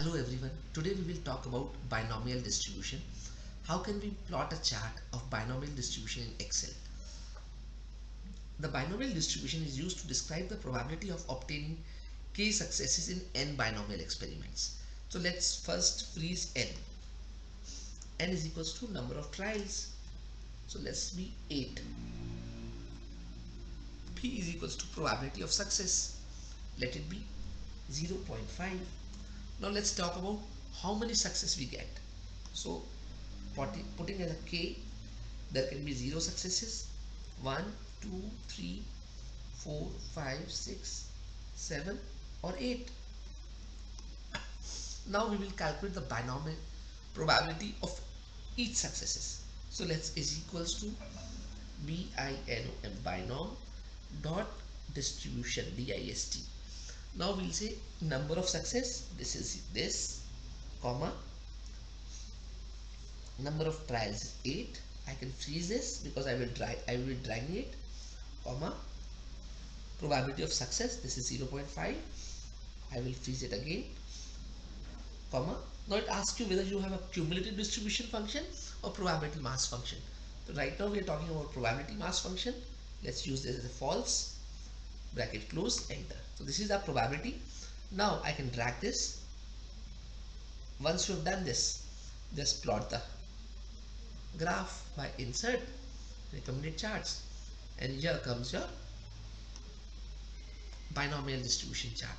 Hello everyone, today we will talk about binomial distribution. How can we plot a chart of binomial distribution in Excel? The binomial distribution is used to describe the probability of obtaining k successes in n binomial experiments. So let's first freeze n. N is equals to number of trials. So let's be 8. P is equals to probability of success. Let it be 0.5. Now let's talk about how many success we get. So putting as a k, there can be 0 successes, 1, 2, 3, 4, 5, 6, 7 or 8. Now we will calculate the binomial probability of each successes. So let's is equals to binom dot distribution dist. Now we'll say number of success, this is this, comma, number of trials is 8. I can freeze this because I will be dragging it, comma, probability of success, this is 0.5. I will freeze it again, comma. Now it asks you whether you have a cumulative distribution function or probability mass function. So right now we are talking about probability mass function. Let's use this as a false, bracket close, enter. So this is our probability. Now I can drag this. Once you have done this, just plot the graph by insert recommended charts, and here comes your binomial distribution chart.